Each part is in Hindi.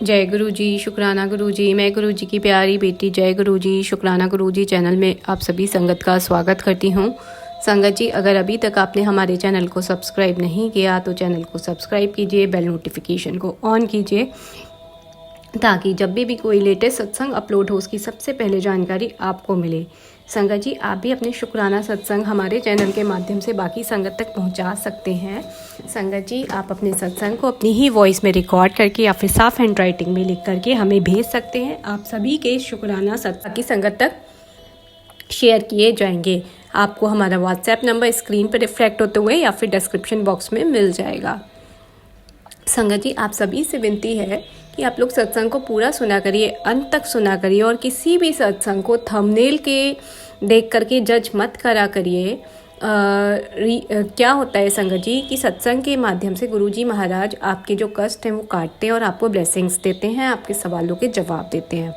जय गुरु जी, शुक्राना गुरु जी। मैं गुरु जी की प्यारी बेटी जय गुरु जी, शुक्राना गुरु जी चैनल में आप सभी संगत का स्वागत करती हूँ। संगत जी, अगर अभी तक आपने हमारे चैनल को सब्सक्राइब नहीं किया तो चैनल को सब्सक्राइब कीजिए, बेल नोटिफिकेशन को ऑन कीजिए ताकि जब भी कोई लेटेस्ट सत्संग अपलोड हो उसकी सबसे पहले जानकारी आपको मिले। संगत जी, आप भी अपने शुक्राना सत्संग हमारे चैनल के माध्यम से बाकी संगत तक पहुंचा सकते हैं। संगत जी, आप अपने सत्संग को अपनी ही वॉइस में रिकॉर्ड करके या फिर साफ हैंड राइटिंग में लिख करके हमें भेज सकते हैं। आप सभी के शुक्राना सत्संग की संगत तक शेयर किए जाएंगे। आपको हमारा व्हाट्सएप नंबर स्क्रीन पर रिफ्लेक्ट होते हुए या फिर डिस्क्रिप्शन बॉक्स में मिल जाएगा। संगत जी, आप सभी से विनती है कि आप लोग सत्संग को पूरा सुना करिए, अंत तक सुना करिए और किसी भी सत्संग को थंबनेल के देख करके जज मत करा करिए। क्या होता है संगत जी कि सत्संग के माध्यम से गुरुजी महाराज आपके जो कष्ट हैं वो काटते हैं और आपको ब्लेसिंग्स देते हैं, आपके सवालों के जवाब देते हैं।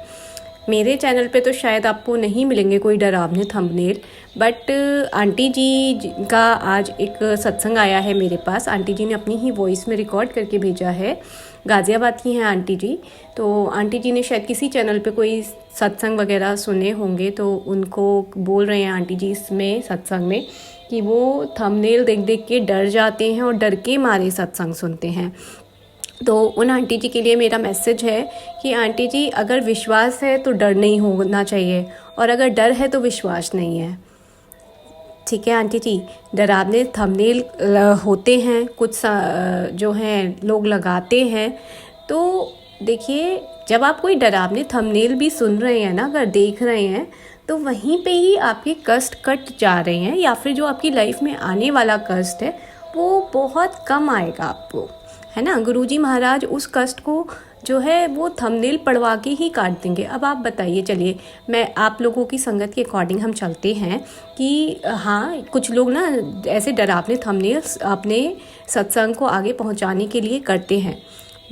मेरे चैनल पे तो शायद आपको नहीं मिलेंगे कोई डरावने थंबनेल, बट आंटी जी का आज एक सत्संग आया है मेरे पास। आंटी जी ने अपनी ही वॉइस में रिकॉर्ड करके भेजा है। गाज़ियाबाद की हैं आंटी जी। तो आंटी जी ने शायद किसी चैनल पे कोई सत्संग वगैरह सुने होंगे, तो उनको बोल रहे हैं आंटी जी इसमें सत्संग में कि वो थंबनेल देख देख के डर जाते हैं और डर के मारे सत्संग सुनते हैं। तो उन आंटी जी के लिए मेरा मैसेज है कि आंटी जी, अगर विश्वास है तो डर नहीं होना चाहिए और अगर डर है तो विश्वास नहीं है। ठीक है आंटी जी, डरावने थंबनेल होते हैं कुछ जो हैं लोग लगाते हैं। तो देखिए, जब आप कोई डरावने थंबनेल भी सुन रहे हैं ना, अगर देख रहे हैं तो वहीं पे ही आपके कष्ट कट जा रहे हैं या फिर जो आपकी लाइफ में आने वाला कष्ट है वो बहुत कम आएगा आपको, है ना। गुरुजी महाराज उस कष्ट को जो है वो थंबनेल पढ़वा के ही काट देंगे। अब आप बताइए, चलिए मैं आप लोगों की संगत के अकॉर्डिंग हम चलते हैं कि हाँ, कुछ लोग ना ऐसे डरावने थंबनेल्स अपने सत्संग को आगे पहुंचाने के लिए करते हैं।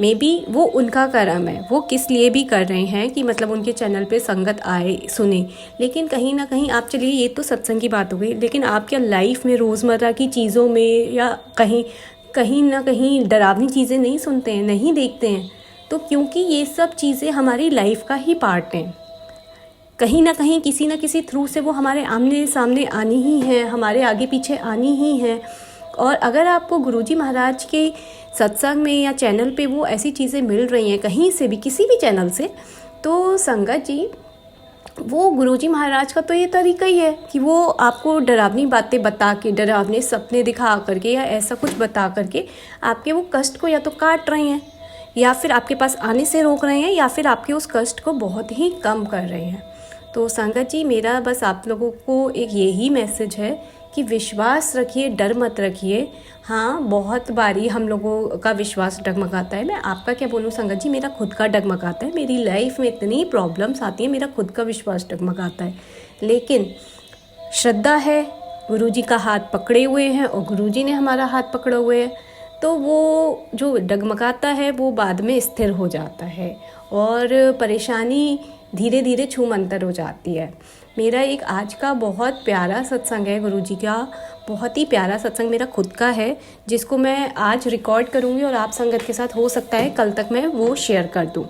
मे बी वो उनका कर्म है, वो किस लिए भी कर रहे हैं कि मतलब उनके चैनल पे संगत आए सुने। लेकिन कहीं ना कहीं आप, चलिए ये तो सत्संग की बात हो गई, लेकिन आप क्या लाइफ में रोज़मर्रा की चीज़ों में या कहीं ना कहीं डरावनी चीज़ें नहीं सुनते हैं, नहीं देखते हैं? तो क्योंकि ये सब चीज़ें हमारी लाइफ का ही पार्ट हैं। कहीं ना कहीं किसी ना किसी थ्रू से वो हमारे आमने सामने आनी ही है, हमारे आगे पीछे आनी ही है। और अगर आपको गुरुजी महाराज के सत्संग में या चैनल पे वो ऐसी चीज़ें मिल रही हैं कहीं से भी, किसी भी चैनल से, तो संगत जी, वो गुरुजी महाराज का तो ये तरीका ही है कि वो आपको डरावनी बातें बता के, डरावने सपने दिखा करके या ऐसा कुछ बता करके आपके वो कष्ट को या तो काट रहे हैं या फिर आपके पास आने से रोक रहे हैं या फिर आपके उस कष्ट को बहुत ही कम कर रहे हैं। तो संगत जी, मेरा बस आप लोगों को एक यही मैसेज है कि विश्वास रखिए, डर मत रखिए। हाँ, बहुत बारी हम लोगों का विश्वास डगमगाता है। मैं आपका क्या बोलूँ संगत जी, मेरा खुद का डगमगाता है। मेरी लाइफ में इतनी प्रॉब्लम्स आती हैं, मेरा खुद का विश्वास डगमगाता है। लेकिन श्रद्धा है, गुरुजी का हाथ पकड़े हुए हैं और गुरुजी ने हमारा हाथ पकड़े हुए है, तो वो जो डगमगाता है वो बाद में स्थिर हो जाता है और परेशानी धीरे धीरे छूमंतर हो जाती है। मेरा एक आज का बहुत प्यारा सत्संग है गुरुजी का, बहुत ही प्यारा सत्संग मेरा खुद का है, जिसको मैं आज रिकॉर्ड करूँगी और आप संगत के साथ हो सकता है कल तक मैं वो शेयर कर दूँ।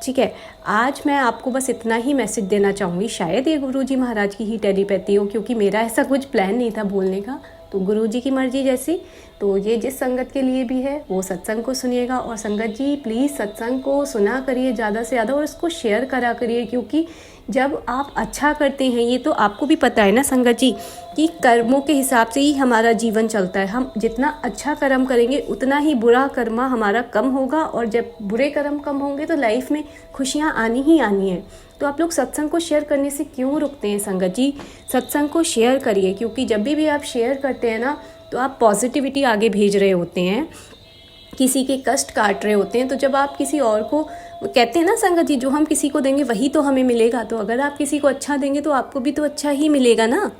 ठीक है, आज मैं आपको बस इतना ही मैसेज देना चाहूँगी। शायद ये गुरुजी महाराज की ही टेलीपैथी हो, क्योंकि मेरा ऐसा कुछ प्लान नहीं था बोलने का, तो गुरुजी की मर्जी जैसी। तो ये जिस संगत के लिए भी है वो सत्संग को सुनिएगा। और संगत जी, प्लीज़ सत्संग को सुना करिए ज़्यादा से ज़्यादा और इसको शेयर करा करिए, क्योंकि जब आप अच्छा करते हैं, ये तो आपको भी पता है ना संगत जी कि कर्मों के हिसाब से ही हमारा जीवन चलता है। हम जितना अच्छा कर्म करेंगे उतना ही बुरा कर्म हमारा कम होगा, और जब बुरे कर्म कम होंगे तो लाइफ में खुशियाँ आनी ही आनी है। तो आप लोग सत्संग को शेयर करने से क्यों रुकते हैं संगत जी? सत्संग को शेयर करिए, क्योंकि जब भी आप शेयर करते हैं ना, तो आप पॉजिटिविटी आगे भेज रहे होते हैं, किसी के कष्ट काट रहे होते हैं। तो जब आप किसी और को, कहते हैं ना संगत जी, जो हम किसी को देंगे वही तो हमें मिलेगा। तो अगर आप किसी को अच्छा देंगे तो आपको भी तो अच्छा ही मिलेगा ना।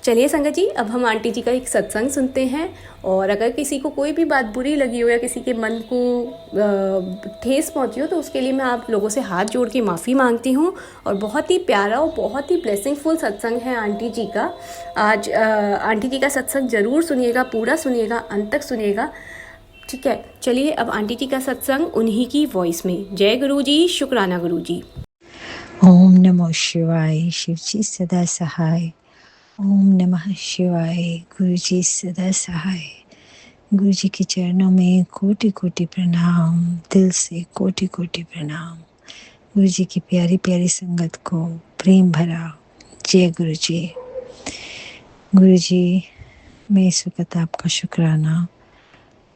चलिए संगत जी, अब हम आंटी जी का एक सत्संग सुनते हैं। और अगर किसी को कोई भी बात बुरी लगी हो या किसी के मन को ठेस पहुंची हो, तो उसके लिए मैं आप लोगों से हाथ जोड़ के माफ़ी मांगती हूं। और बहुत ही प्यारा और बहुत ही ब्लेसिंगफुल सत्संग है आंटी जी का। आज आंटी जी का सत्संग ज़रूर सुनिएगा, पूरा सुनिएगा, अंत तक सुनिएगा। ठीक है, चलिए अब आंटी जी का सत्संग उन्हीं की वॉइस में। जय गुरु जी, शुक्राना गुरु जी। ओम नमः शिवाय, शिव जी सदा सहाय। ओम नमः शिवाय, गुरु जी सदा सहाय। गुरु जी के चरणों में कोटि कोटि प्रणाम, दिल से कोटि कोटि प्रणाम। गुरु जी की प्यारी प्यारी संगत को प्रेम भरा जय गुरु जी। गुरु जी, मैं इस वक्त आपका शुक्राना,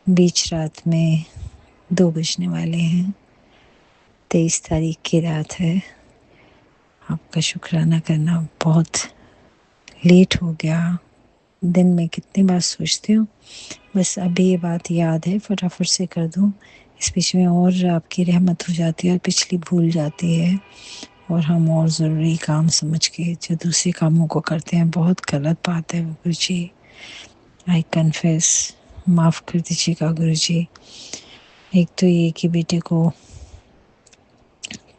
बीच रात में 2 बजने वाले हैं, 23 तारीख की रात है। आपका शुक्राना करना बहुत लेट हो गया। दिन में कितनी बार सोचती हूँ, बस अभी ये बात याद है फटाफट से कर दूँ। इस बीच में और आपकी रहमत हो जाती है और पिछली भूल जाती है, और हम और ज़रूरी काम समझ के जो दूसरे कामों को करते हैं। बहुत गलत बात है गुरु जी, आई कन्फेस, माफ़ कर दीजिएगा गुरु जी। एक तो ये कि बेटे को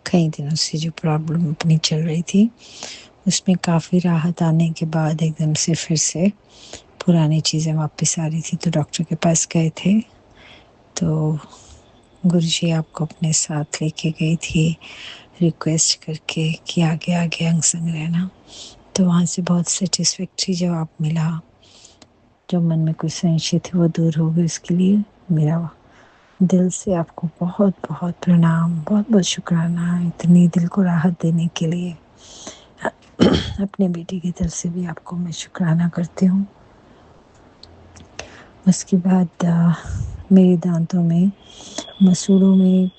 कई दिनों से जो प्रॉब्लम अपनी चल रही थी, उसमें काफ़ी राहत आने के बाद एकदम से फिर से पुरानी चीज़ें वापस आ रही थी। तो डॉक्टर के पास गए थे, तो गुरुजी आपको अपने साथ लेके गई थी रिक्वेस्ट करके कि आगे आगे अंग संग रहना। तो वहाँ से बहुत सेटिस्फैक्ट्री जवाब मिला। जो मन में कुछ संशय थे वो दूर हो गए। उसके लिए मेरा दिल से आपको बहुत बहुत प्रणाम, बहुत बहुत शुक्राना, इतनी दिल को राहत देने के लिए। अपने बेटी की तरफ से भी आपको मैं शुक्राना करती हूँ। उसके बाद मेरे दांतों में, मसूड़ों में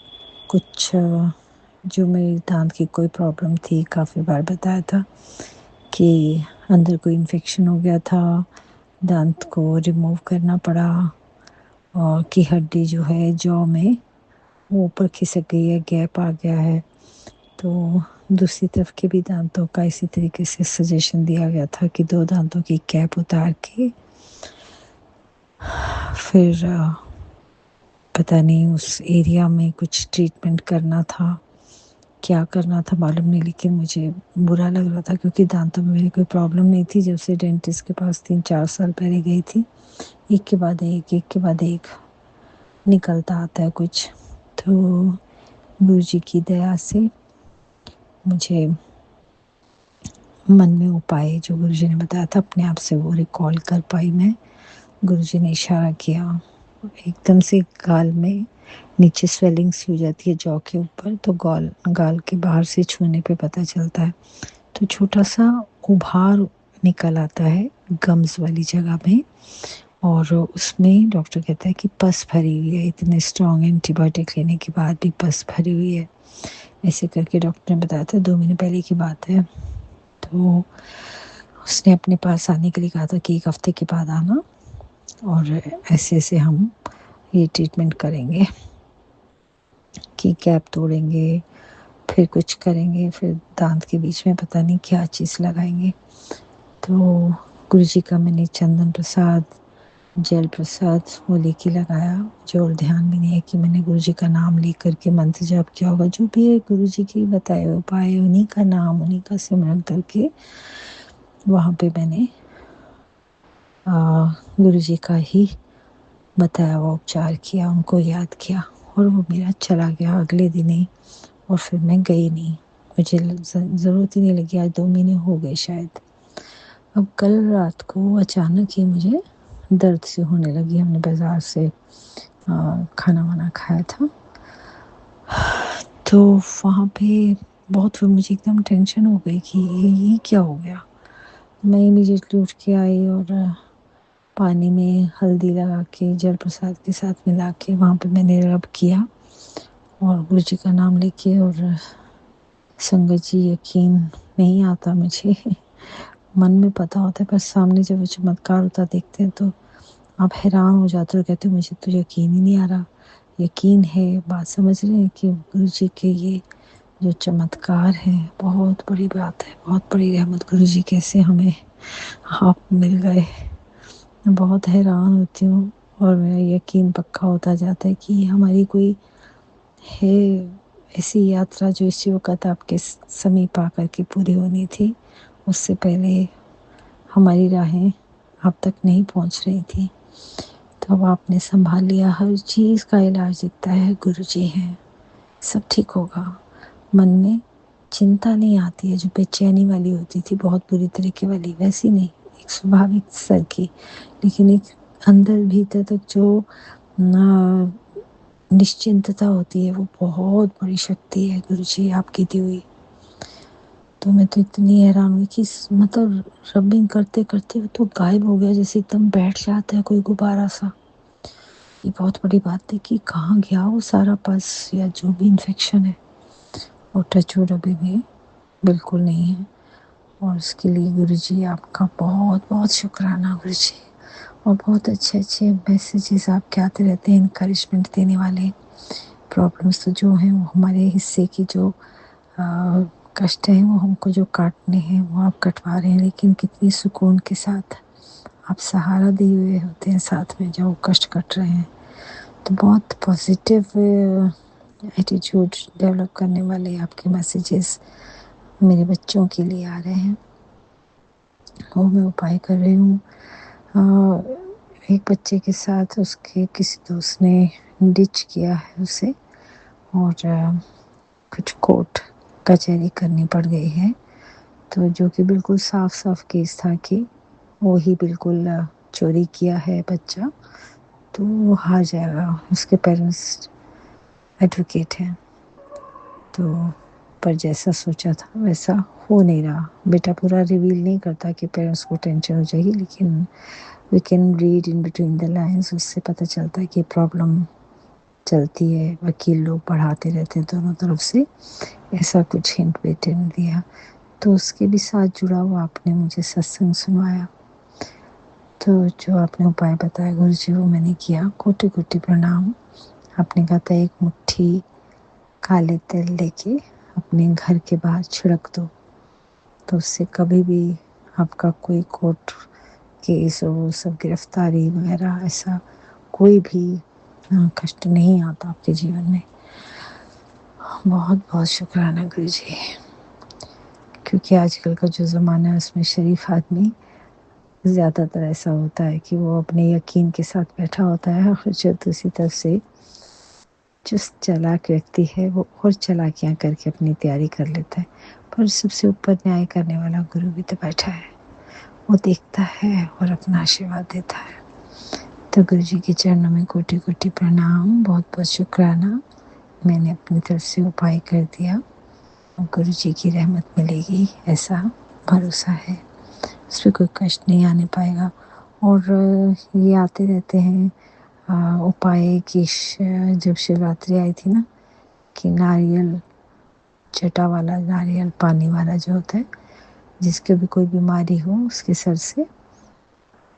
कुछ जो मेरे दांत की कोई प्रॉब्लम थी, काफ़ी बार बताया था कि अंदर कोई इन्फेक्शन हो गया था, दांत को रिमूव करना पड़ा, और कि हड्डी जो है जॉ में वो ऊपर खिसक गई है, गैप आ गया है। तो दूसरी तरफ के भी दांतों का इसी तरीके से सजेशन दिया गया था कि 2 दांतों की कैप उतार के फिर पता नहीं उस एरिया में कुछ ट्रीटमेंट करना था, क्या करना था मालूम नहीं, लेकिन मुझे बुरा लग रहा था क्योंकि दांतों में मेरी कोई प्रॉब्लम नहीं थी। जब से डेंटिस्ट के पास 3-4 साल पहले गई थी, एक के बाद एक निकलता आता है कुछ। तो गुरु जी की दया से मुझे मन में उपाय जो गुरु जी ने बताया था अपने आप से वो रिकॉल कर पाई मैं। गुरु जी ने इशारा किया, एकदम से गाल में नीचे स्वेलिंग सी हो जाती है जॉ के ऊपर, तो गाल के बाहर से छूने पे पता चलता है। तो छोटा सा उभार निकल आता है गम्स वाली जगह में, और उसमें डॉक्टर कहता है कि पस भरी हुई है। इतने स्ट्रॉन्ग एंटीबायोटिक लेने के बाद भी पस भरी हुई है। ऐसे करके डॉक्टर ने बताया था, 2 महीने पहले की बात है। तो उसने अपने पास आने के लिए कहा था कि 1 हफ्ते के बाद आना, और ऐसे ऐसे हम ये ट्रीटमेंट करेंगे कि कैप तोड़ेंगे, फिर कुछ करेंगे, फिर दांत के बीच में पता नहीं क्या चीज़ लगाएंगे। तो गुरु जी का मैंने चंदन प्रसाद, जल प्रसाद वो लेके लगाया, जो और ध्यान भी नहीं है कि मैंने गुरु जी का नाम ले करके मंत्र जाप किया होगा। जो भी है गुरु जी के बताए उपाय, उन्हीं का नाम, उन्हीं का सिमरन करके वहाँ पे मैंने गुरु जी का ही बताया हुआ उपचार किया, उनको याद किया, और वो मेरा चला गया अगले दिन ही। और फिर मैं गई नहीं, मुझे ज़रूरत ही नहीं लगी। आज 2 महीने हो गए शायद। अब कल रात को अचानक ही मुझे दर्द से होने लगी। हमने बाज़ार से खाना वाना खाया था, तो वहाँ पे बहुत फिर मुझे एकदम टेंशन हो गई कि ये क्या हो गया। मैं इमीडिएटली उठ के आई और पानी में हल्दी लगा के जल प्रसाद के साथ मिला के वहाँ पे मैंने रब किया, और गुरु जी का नाम लेके। और संगत जी, यकीन नहीं आता मुझे, मन में पता होता है पर सामने जब वो चमत्कार होता देखते हैं तो आप हैरान हो जाते हो, कहते हो मुझे तो यकीन ही नहीं आ रहा। यकीन है, बात समझ रहे हैं कि गुरु जी के ये जो चमत्कार है बहुत बड़ी बात है, बहुत बड़ी रहमत। गुरु जी कैसे हमें आप मिल गए, मैं बहुत हैरान होती हूँ। और मेरा यकीन पक्का होता जाता है कि हमारी कोई है ऐसी यात्रा जो इसी वक्त आपके समीप आकर के पूरी होनी थी। उससे पहले हमारी राहें आप तक नहीं पहुँच रही थी। तो अब आपने संभाल लिया, हर चीज़ का इलाज दिखता है, गुरुजी हैं, सब ठीक होगा। मन में चिंता नहीं आती है, जो बेचैनी वाली होती थी बहुत बुरी तरीके वाली, वैसी नहीं, एक स्वाभाविक स्तर की, लेकिन एक अंदर भीतर तक जो निश्चिंतता होती है वो बहुत बड़ी शक्ति है गुरुजी आपकी दी हुई। तो मैं तो इतनी हैरान हुई कि मतलब रबिंग करते करते वो तो गायब हो गया, जैसे एकदम बैठ जाता है कोई गुब्बारा सा। ये बहुत बड़ी बात है कि कहाँ गया वो सारा पस या जो भी इन्फेक्शन है, और टचवुड अभी भी बिल्कुल नहीं है। और उसके लिए गुरुजी आपका बहुत बहुत शुक्राना गुरुजी। और बहुत अच्छे अच्छे मैसेजेस आपके आते रहते हैं, इनकरेजमेंट देने वाले। प्रॉब्लम्स तो जो हैं वो हमारे हिस्से की जो कष्ट हैं वो हमको जो काटने हैं वो आप कटवा रहे हैं, लेकिन कितनी सुकून के साथ आप सहारा दिए हुए होते हैं साथ में जो कष्ट कट रहे हैं। तो बहुत पॉजिटिव एटीट्यूड डेवलप करने वाले आपके मैसेजेस मेरे बच्चों के लिए आ रहे हैं, और मैं उपाय कर रही हूँ। एक बच्चे के साथ उसके किसी दोस्त ने डिच किया है उसे, और कुछ कोर्ट कचहरी करनी पड़ गई है, तो जो कि बिल्कुल साफ साफ केस था कि वो ही बिल्कुल चोरी किया है बच्चा, तो वो हार जाएगा। उसके पेरेंट्स एडवोकेट हैं, तो पर जैसा सोचा था वैसा हो नहीं रहा। बेटा पूरा रिवील नहीं करता कि पेरेंट्स को टेंशन हो जाएगी, लेकिन we can read in between the lines, उससे पता चलता है कि प्रॉब्लम चलती है, वकील लोग बढ़ाते रहते हैं दोनों तरफ से, ऐसा कुछ हिंट बेटे ने दिया। तो उसके भी साथ जुड़ा हुआ आपने मुझे सत्संग सुनवाया, तो जो आपने उपाय बताया गुरुजी वो मैंने किया। कोटि कोटि प्रणाम। आपने कहा था एक मुट्ठी काले तिल लेके अपने घर के बाहर छिड़क दो, तो उससे कभी भी आपका कोई कोर्ट केस हो, सब गिरफ्तारी वगैरह ऐसा कोई भी कष्ट नहीं आता आपके जीवन में। बहुत बहुत शुक्राना गुरुजी, क्योंकि आजकल का जो ज़माना है उसमें शरीफ आदमी ज़्यादातर ऐसा होता है कि वो अपने यकीन के साथ बैठा होता है, और जो दूसरी तरफ से जो चालाक व्यक्ति है वो और चालाकियाँ करके अपनी तैयारी कर लेता है। पर सबसे ऊपर न्याय करने वाला गुरु भी तो बैठा है, वो देखता है और अपना आशीर्वाद देता है। तो गुरु जी के चरणों में कोटि कोटि प्रणाम, बहुत बहुत शुक्राना। मैंने अपनी तरफ से उपाय कर दिया, और गुरु जी की रहमत मिलेगी ऐसा भरोसा है, उस पर कोई कष्ट नहीं आने पाएगा। और ये आते रहते हैं उपाय की जब शिवरात्रि आई थी ना, कि नारियल चटा वाला, नारियल पानी वाला जो होता है, जिसके भी कोई बीमारी हो उसके सर से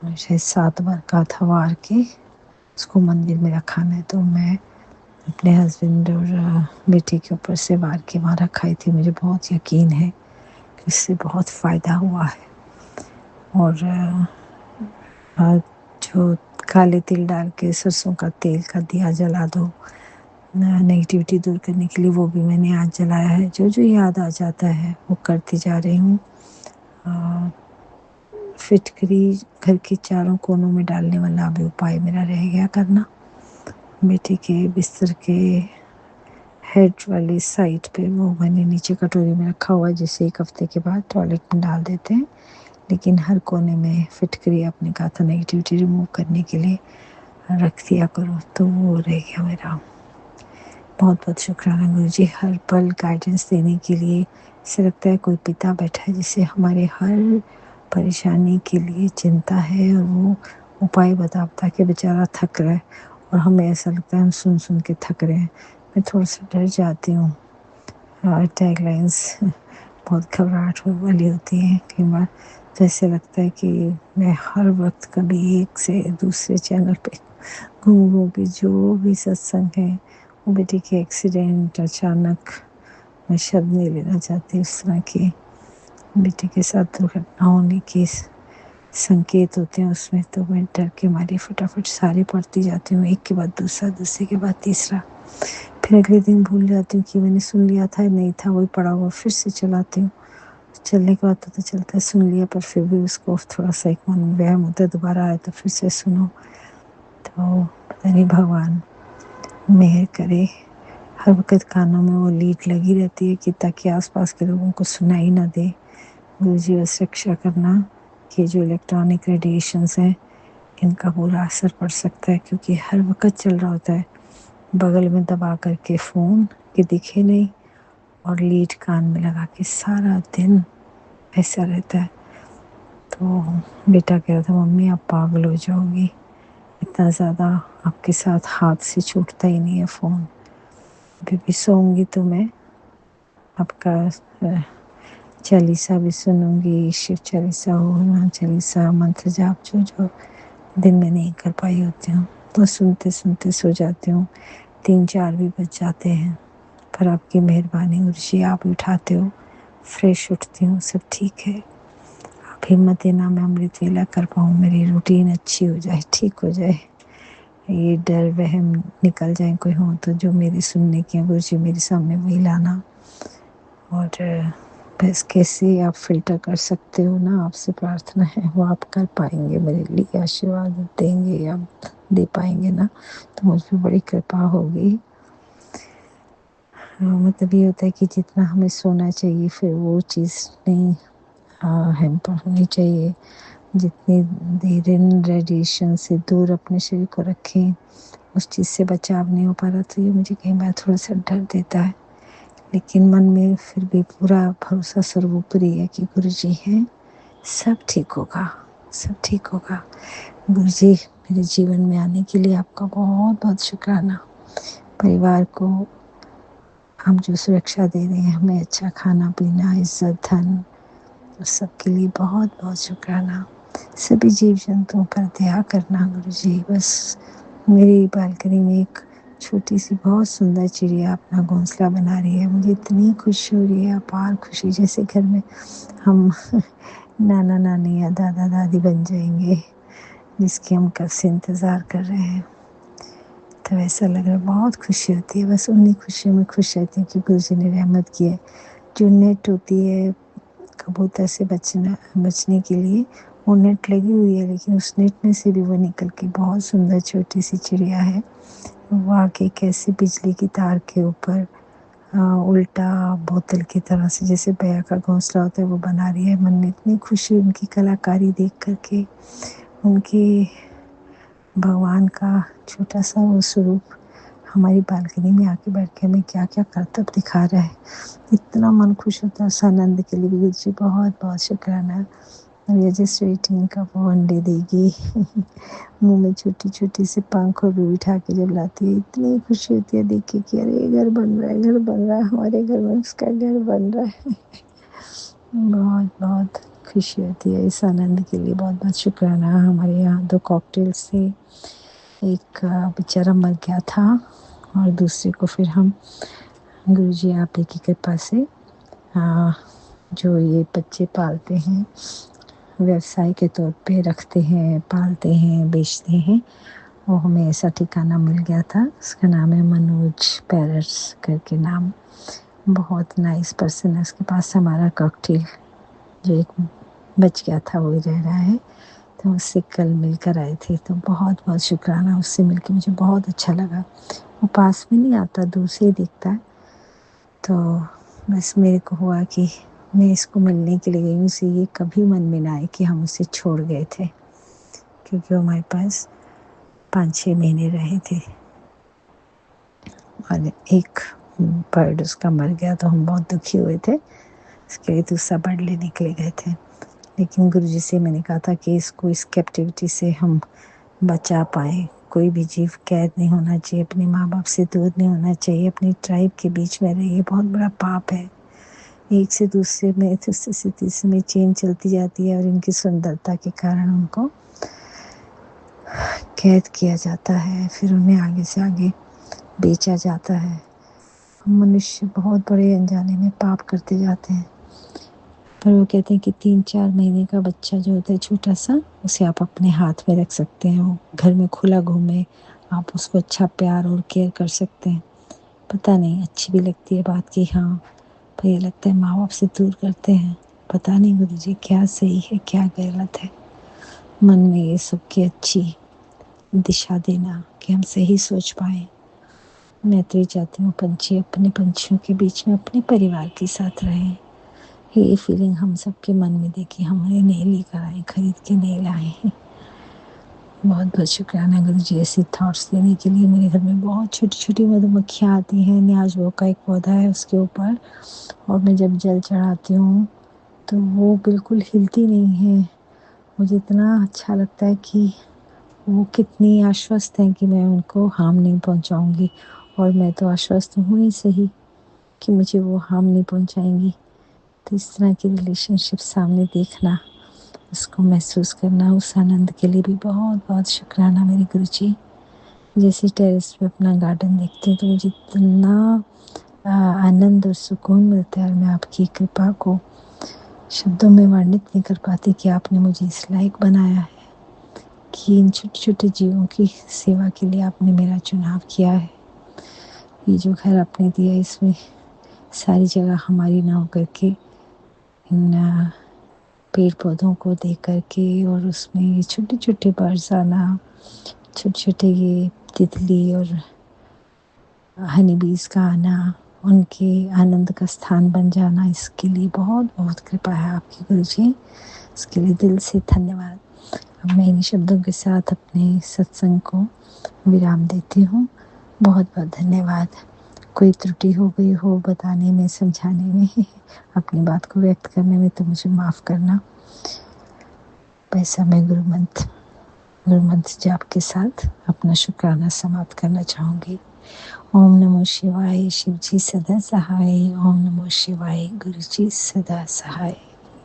शायद 7 बार काथा वार के उसको मंदिर में रखाना है। तो मैं अपने हस्बैंड और बेटे के ऊपर से वार के वहाँ रखाई थी। मुझे बहुत यकीन है कि इससे बहुत फ़ायदा हुआ है। और जो काले तिल डाल के सरसों का तेल का दिया जला दो नेगेटिविटी दूर करने के लिए, वो भी मैंने आज जलाया है। जो जो याद आ जाता है वो करती जा रही हूँ। फिटकरी घर के चारों कोनों में डालने वाला भी उपाय मेरा रह गया करना। बेटे के बिस्तर के हेड वाली साइड पे वो मैंने नीचे कटोरी में रखा हुआ है, जिसे 1 हफ्ते के बाद टॉयलेट में डाल देते हैं, लेकिन हर कोने में फिटकरी आपने कहा था नेगेटिविटी रिमूव करने के लिए रख दिया करो, तो वो रह गया मेरा। बहुत बहुत शुक्राना गुरु जी, हर पल गाइडेंस देने के लिए। ऐसा लगता है कोई पिता बैठा है जिसे हमारे हर परेशानी के लिए चिंता है, और वो उपाय बता बता के बेचारा थक रहा है, और हमें ऐसा लगता है हम सुन सुन के थक रहे हैं। मैं थोड़ा सा डर जाती हूँ, टैगलाइंस बहुत घबराहट वाली होती है कई बार, तो ऐसे लगता है कि मैं हर वक्त कभी एक से दूसरे चैनल पे घूम घूम के जो भी सत्संग है, वो बेटे के एक्सीडेंट अचानक, मैं शब्द नहीं लेना चाहती उस तरह के बेटे के साथ दुर्घटना होने के संकेत होते हैं उसमें, तो मैं डर के मारी फटाफट सारे पढ़ती जाती हूँ, एक के बाद दूसरा, दूसरे के बाद तीसरा। फिर अगले दिन भूल जाती हूँ कि मैंने सुन लिया था, नहीं था, वही पढ़ा हुआ, फिर से चलाती हूँ। चलने के बाद पता चलता है सुन लिया, पर फिर भी उसको थोड़ा सा एक मन में वहम होता है, दोबारा आए तो फिर से सुनो। तो पता नहीं भगवान मेहर करे। हर वक़्त कानों में वो लीड लगी रहती है कि ताकि आस-पास के लोगों को सुनाई ना दे। गुरुजी बस रक्षा करना कि जो इलेक्ट्रॉनिक रेडिएशंस हैं इनका बुरा असर पड़ सकता है, क्योंकि हर वक़्त चल रहा होता है बगल में दबा करके फ़ोन कि दिखे नहीं, और लीड कान में लगा के सारा दिन ऐसा रहता है। तो बेटा कह रहा था मम्मी आप पागल हो जाओगी, इतना ज़्यादा आपके साथ हाथ से छूटता ही नहीं है फ़ोन। अभी भी सोऊंगी तो मैं आपका चालीसा भी सुनूंगी, शिव चालीसा हो, हनुमान चालीसा, मंत्र जाप जो जो दिन में नहीं कर पाई होती हूँ तो सुनते सुनते सो जाती हूँ। 3-4 भी बज जाते हैं, पर आपकी मेहरबानी गुरुजी आप उठाते हो, फ्रेश उठती हूँ, सब ठीक है। आप हिम्मत देना मैं अमृत वेला कर पाऊँ, मेरी रूटीन अच्छी हो जाए, ठीक हो जाए, ये डर वहम निकल जाए कोई हो तो जो मेरी सुनने की है गुरुजी मेरे सामने वही लाना। और बस कैसे आप फ़िल्टर कर सकते हो ना, आपसे प्रार्थना है वो आप कर पाएंगे, मेरे लिए आशीर्वाद देंगे या दे पाएंगे ना, तो मुझ पर बड़ी कृपा होगी। मतलब ये होता है कि जितना हमें सोना चाहिए फिर वो चीज़ नहीं हैम्पर होनी चाहिए। जितनी देर इन रेडिएशन से दूर अपने शरीर को रखें, उस चीज़ से बचाव नहीं हो पा रहा, तो ये मुझे कई बार थोड़ा सा डर देता है। लेकिन मन में फिर भी पूरा भरोसा सर्वोपरि है कि गुरुजी हैं, सब ठीक होगा, सब ठीक होगा। गुरुजी मेरे जीवन में आने के लिए आपका बहुत बहुत शुक्राना। परिवार को हम जो सुरक्षा दे रहे हैं, हमें अच्छा खाना पीना, इज्जत, धन, उस सब के लिए बहुत बहुत शुक्राना। सभी जीव जंतुओं पर दया करना गुरुजी। बस मेरी बालकनी में एक छोटी सी बहुत सुंदर चिड़िया अपना घोंसला बना रही है, मुझे इतनी खुशी हो रही है, अपार खुशी, जैसे घर में हम नाना नानी या दादा दादी बन जाएंगे, जिसकी हम कब से इंतज़ार कर रहे हैं। तो ऐसा लग रहा है, बहुत खुशी होती है। बस उन्हीं खुशियों में खुश रहती हूँ कि गुरुजी ने रहमत की है। जो नेट होती है कबूतर से बचने के लिए, वो नेट लगी हुई है, लेकिन उस नेट में से भी वो निकल के बहुत सुंदर छोटी सी चिड़िया है। वो आके कैसे बिजली की तार के ऊपर उल्टा बोतल की तरह से, जैसे बया का घोंसला होता है, वो बना रही है। मन में इतनी खुशी उनकी कलाकारी देख करके, उनकी भगवान का छोटा सा वो स्वरूप हमारी बालकनी में आके बैठ के हमें क्या क्या करतब दिखा रहा है, इतना मन खुश होता है। उस आनंद के लिए गुरु जी बहुत बहुत शुक्राना। वी आर जस्ट वेटिंग कब वो अंडे देगी। मुंह में छोटी छोटी से पंख और भी उठा के जब लाती है, इतनी खुशी होती है देख के कि अरे घर बन रहा है, घर बन रहा है, हमारे घर में उसका घर बन रहा है। बहुत बहुत खुशी होती है। इस आनंद के लिए बहुत बहुत शुक्राना। हमारे यहाँ 2 कॉकटेल्स थे, एक बेचारा मर गया था और दूसरे को फिर हम गुरुजी आप ही की कृपा से जो ये बच्चे पालते हैं, व्यवसाय के तौर पे रखते हैं, पालते हैं, बेचते हैं, वो हमें ऐसा ठिकाना मिल गया था। उसका नाम है मनोज पैरर्स करके नाम, बहुत नाइस पर्सन है। उसके पास हमारा कॉकटेल जो एक बच गया था वो रह रहा है, तो उससे कल मिलकर आए थे, तो बहुत बहुत शुक्राना। उससे मिलकर मुझे बहुत अच्छा लगा। वो पास में नहीं आता, दूर से ही दिखता है। तो बस मेरे को हुआ कि मैं इसको मिलने के लिए गई हूँ, उसे ये कभी मन में ना आए कि हम उसे छोड़ गए थे, क्योंकि वो हमारे पास 5-6 महीने रहे थे और एक बर्ड उसका मर गया, तो हम बहुत दुखी हुए थे। इसके लिए दूसरा बर्ड लेने के लिए गए थे, लेकिन गुरुजी से मैंने कहा था कि इसको इस कैप्टिविटी से हम बचा पाएँ। कोई भी जीव कैद नहीं होना चाहिए, अपने माँ बाप से दूर नहीं होना चाहिए, अपनी ट्राइब के बीच में रहिए, बहुत बड़ा पाप है। एक से दूसरे में, दूसरे से तीसरे में चेन चलती जाती है और इनकी सुंदरता के कारण उनको कैद किया जाता है, फिर उन्हें आगे से आगे बेचा जाता है। मनुष्य बहुत बड़े अनजाने में पाप करते जाते हैं। पर वो कहते हैं कि 3-4 महीने का बच्चा जो होता है छोटा सा, उसे आप अपने हाथ में रख सकते हैं, वो घर में खुला घूमे, आप उसको अच्छा प्यार और केयर कर सकते हैं। पता नहीं, अच्छी भी लगती है बात कि हाँ, पर ये लगता है माँ बाप से दूर करते हैं। पता नहीं गुरुजी क्या सही है क्या गलत है। मन में ये सब की अच्छी दिशा देना कि हम सही सोच पाएँ। मैं तो ये चाहती हूँ पंछी अपने पंछियों के बीच में अपने परिवार के साथ रहें। ये फीलिंग हम सबके मन में दे कि हम उन्हें नहीं लेकर आए, खरीद के नहीं लाए हैं। बहुत बहुत शुक्राना गुरु जी ऐसे थॉट्स देने के लिए। मेरे घर में बहुत छोटी छोटी मधुमक्खियाँ आती हैं। न्याज़ का एक पौधा है उसके ऊपर, और मैं जब जल चढ़ाती हूँ तो वो बिल्कुल हिलती नहीं है। मुझे इतना अच्छा लगता है कि वो कितनी आश्वस्त हैं कि मैं उनको हार्म नहीं पहुँचाऊँगी, और मैं तो आश्वस्त हूँ ही सही कि मुझे वो हार्म नहीं पहुँचाएँगी। तो इस तरह की रिलेशनशिप सामने देखना, उसको महसूस करना, उस आनंद के लिए भी बहुत बहुत शुक्राना मेरे गुरुजी। जैसे टेरेस पे अपना गार्डन देखती हूँ तो मुझे इतना आनंद और सुकून मिलता है, और मैं आपकी कृपा को शब्दों में वर्णित नहीं कर पाती कि आपने मुझे इस लायक बनाया है कि इन छोटे छोटे जीवों की सेवा के लिए आपने मेरा चुनाव किया है। ये जो घर आपने दिया इसमें सारी जगह हमारी ना होकर के इन पेड़ पौधों को देख कर के, और उसमें ये छोटे छोटे बर्ड्स आना, छोटे छोटे ये तितली और हनी बीज का आना, उनके आनंद का स्थान बन जाना, इसके लिए बहुत बहुत कृपा है आपकी गुरुजी। इसके लिए दिल से धन्यवाद। अब मैं इन शब्दों के साथ अपने सत्संग को विराम देती हूँ। बहुत बहुत धन्यवाद। कोई त्रुटि हो गई हो बताने में, समझाने में, अपनी बात को व्यक्त करने में, तो मुझे माफ़ करना। पैसा मैं गुरुमंत्र जाप के साथ अपना शुक्राना समाप्त करना चाहूँगी। ओम नमो शिवाय, शिव जी सदा सहाय। ओम नमो शिवाय, गुरु जी सदा सहाय।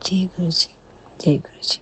जय गुरु जी, जय गुरु जी।